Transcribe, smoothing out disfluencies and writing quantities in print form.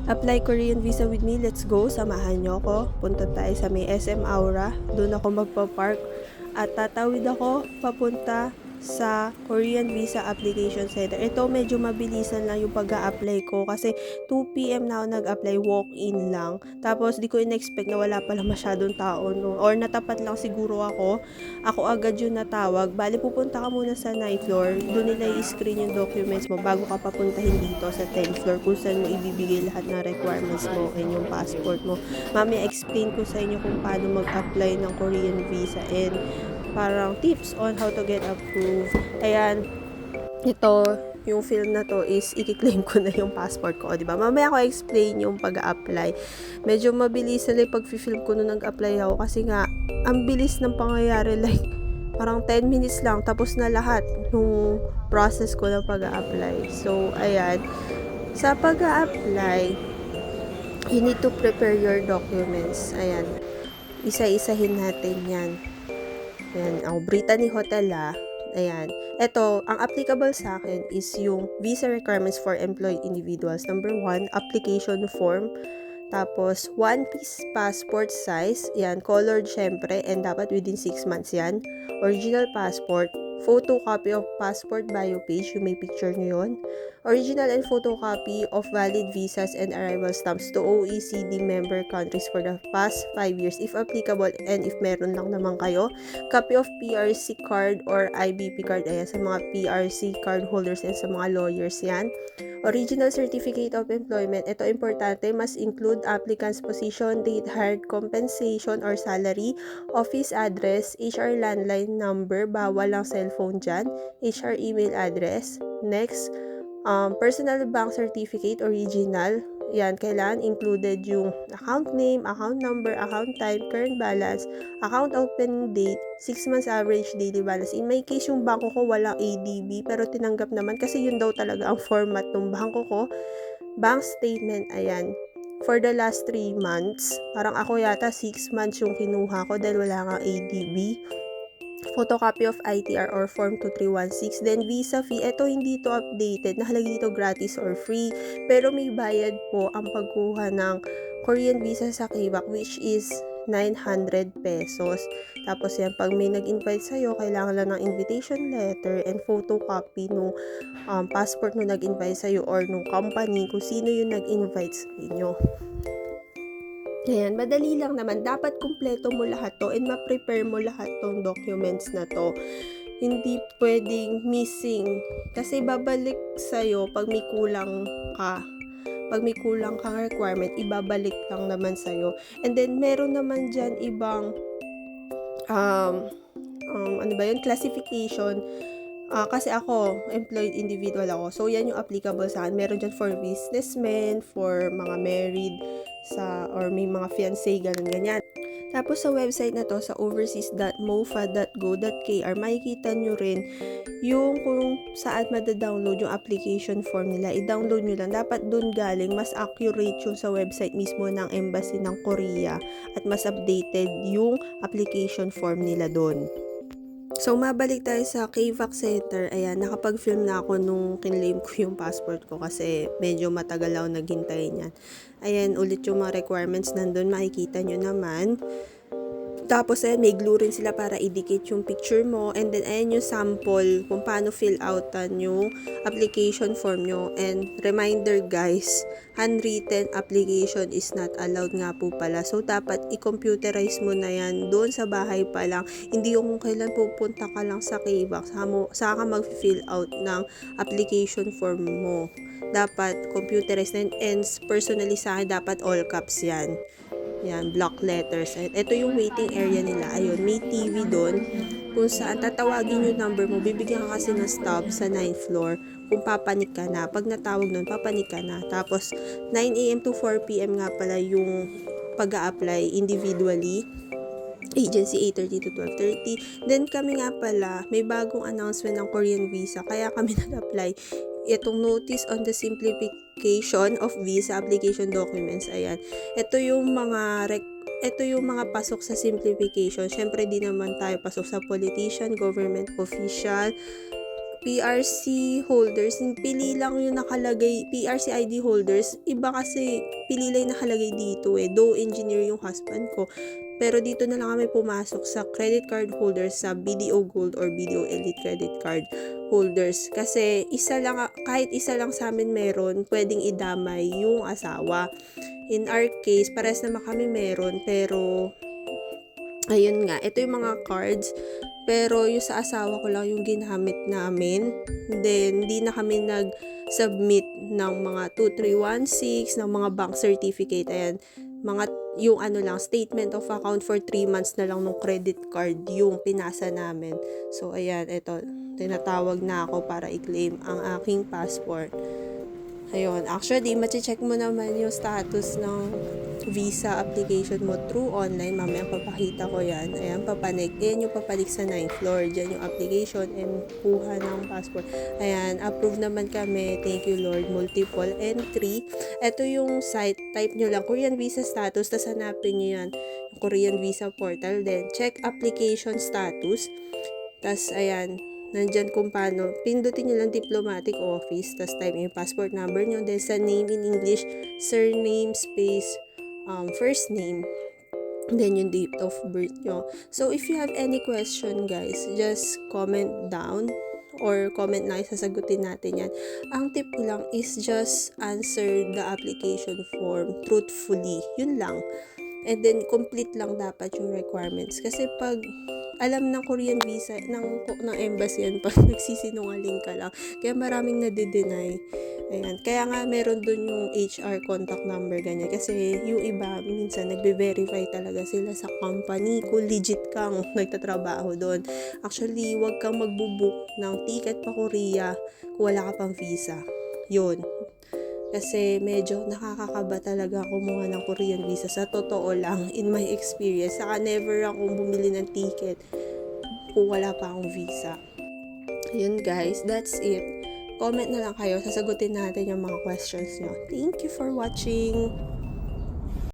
Apply Korean visa with me, let's go, samahan nyo ako. Punta tayo sa may SM Aura, doon ako magpa-park at tatawid ako papunta sa Korean Visa Application Center. Ito medyo mabilisan lang yung pag-a-apply ko kasi 2 PM na ako nag-apply, walk-in lang. Tapos di ko in-expect na wala pala masyadong tao no, or natapat lang siguro ako. Ako agad yung natawag. Bali pupunta ka muna sa 9th floor. Doon nila i-screen yung documents mo bago ka papuntahin dito sa 10th floor kung saan mo ibibigay lahat ng requirements mo and yung passport mo. Mamaya explain ko sa inyo kung paano mag-apply ng Korean visa and parang tips on how to get approved. Ayan, ito, yung film na to is i-claim ko na yung passport ko, di ba? Mamaya ako explain yung pag-apply. Medyo mabilis na yung pag-film ko nung nag-apply ako kasi nga, ang bilis ng pangyayari, like, parang 10 minutes lang, tapos na lahat nung process ko ng pag-apply. So, ayan, sa pag-apply, you need to prepare your documents. Ayan, isa-isahin natin yan. Ayan, ako, Brittany Hotel Ayan. Ito, ang applicable sa akin is yung visa requirements for employed individuals. Number 1, application form. Tapos, 1-piece passport size. Yan, colored syempre. And dapat within 6 months yan. Original passport. Photocopy of passport bio page. Yung may picture nyo yun. Original and photocopy of valid visas and arrival stamps to OECD member countries for the past 5 years if applicable and if meron lang naman kayo. Copy of PRC card or IBP card. Ayan, sa mga PRC card holders and sa mga lawyers yan. Original certificate of employment. Ito importante, must include applicant's position, date, hired, compensation or salary, office address, HR landline number, bawal lang cellphone dyan, HR email address. Next, personal bank certificate, original. Yan, kailangan included yung account name, account number, account type, current balance, account opening date, 6 months average daily balance. In my case, yung bangko ko walang ADB, pero tinanggap naman kasi yun daw talaga ang format ng bangko ko. Bank statement, ayan. For the last 3 months, parang ako yata 6 months yung kinuha ko dahil wala nga ADB. Photocopy of ITR or Form 2316. Then, visa fee. Ito, hindi to updated. Nakalagay dito gratis or free. Pero may bayad po ang pagkuha ng Korean visa sa KBAC, which is 900 pesos. Tapos yan, pag may nag-invite sa'yo, kailangan lang ng invitation letter and photocopy nung passport nung nag-invite sa'yo or nung company kung sino yung nag-invite sa inyo. Ayan, madali lang naman. Dapat kumpleto mo lahat to and ma-prepare mo lahat tong documents na to. Hindi pwedeng missing. Kasi babalik sa'yo pag may kulang ka. Pag may kulang kang requirement, ibabalik lang naman sa'yo. And then, meron naman dyan ibang classification. Kasi ako, employed individual ako. So, yan yung applicable sa akin. Meron dyan for businessmen, for mga married, or may mga fiancé, ganyan. Tapos sa website na to, sa overseas.mofa.go.kr, makikita nyo rin yung kung saan madadownload yung application form nila. I-download nyo lang. Dapat dun galing, mas accurate yung sa website mismo ng Embassy ng Korea at mas updated yung application form nila dun. So, mabalik tayo sa KVAC Center. Ayan, nakapag-film na ako nung kinlaim ko yung passport ko kasi medyo matagal ako naghintay niyan. Ayan, ulit yung mga requirements nandun. Makikita nyo naman. Tapos, ayan, may glue rin sila para idikit yung picture mo. And then, ayan yung sample kung paano fill outan yung application form nyo. And, reminder guys, handwritten application is not allowed nga po pala. So, dapat i-computerize mo na yan doon sa bahay pa lang. Hindi yung kung kailan pupunta ka lang sa KBAC, saka ka mag-fill out ng application form mo. Dapat computerized na and personally sa akin, dapat all caps yan. Yan, block letters. Ito yung waiting area nila. Ayun, may TV doon. Kung saan tatawagin yung number mo, bibigyan ka kasi ng stop sa 9th floor kung papanik ka na. Pag natawag nun, papanik ka na. Tapos, 9 AM to 4 PM nga pala yung pag-a-apply individually. Agency 8:30 to 12:30. Then kami nga pala, may bagong announcement ng Korean visa. Kaya kami nag-apply. Itong notice on the simplification of visa application documents. Ayan. Ito yung mga pasok sa simplification. Syempre, di naman tayo pasok sa politician, government official, PRC holders, pili lang yung nakalagay, PRC ID holders, iba kasi pili lang yung nakalagay dito though engineer yung husband ko. Pero dito na lang kami pumasok sa credit card holders sa BDO Gold or BDO Elite Credit Card holders. Kasi kahit isa lang sa amin meron, pwedeng idamay yung asawa. In our case, pares naman kami meron, pero ayun nga, ito yung mga cards. Pero yung sa asawa ko lang yung ginamit namin. Then, hindi na kami nag-submit ng mga 2316, ng mga bank certificate. Ayan, yung statement of account for 3 months na lang ng credit card yung pinasa namin. So, ayan, ito, tinatawag na ako para i-claim ang aking passport. Ayun, actually, mache-check mo naman yung status ng visa application mo through online. Mamaya papakita ko yan. Ayan, papanik. Ayan yung papanik sa 9th floor. Diyan yung application and kuha ng passport. Ayan, approve naman kami. Thank you Lord. Multiple entry. Ito yung site. Type nyo lang Korean visa status. Tapos hanapin nyo yan. Korean visa portal. Then, check application status. Tapos, ayan, nandyan kung paano. Pindutin nyo lang diplomatic office. Tapos, type yung passport number nyo. Then, sa name in English, surname, space, first name. Then, yung date of birth nyo. So, if you have any question, guys, just comment down or comment na, sasagutin natin yan. Ang tip ko lang is just answer the application form truthfully. Yun lang. And then, complete lang dapat yung requirements. Kasi pag alam ng Korean visa, ng embassy yan, pag nagsisinungaling ka lang. Kaya maraming nade-deny. Ayan. Kaya nga meron dun yung HR contact number, ganyan. Kasi yung iba, minsan nagbe-verify talaga sila sa company kung legit kang nagtatrabaho doon. Actually, wag kang magbubook ng ticket pa Korea kung wala ka pang visa. Yun. Kasi medyo nakakakaba talaga kumuha ng Korean visa. Sa totoo lang, in my experience, saka never akong bumili ng ticket kung wala pa akong visa. Ayun guys, that's it. Comment na lang kayo, sasagutin natin yung mga questions nyo. Thank you for watching!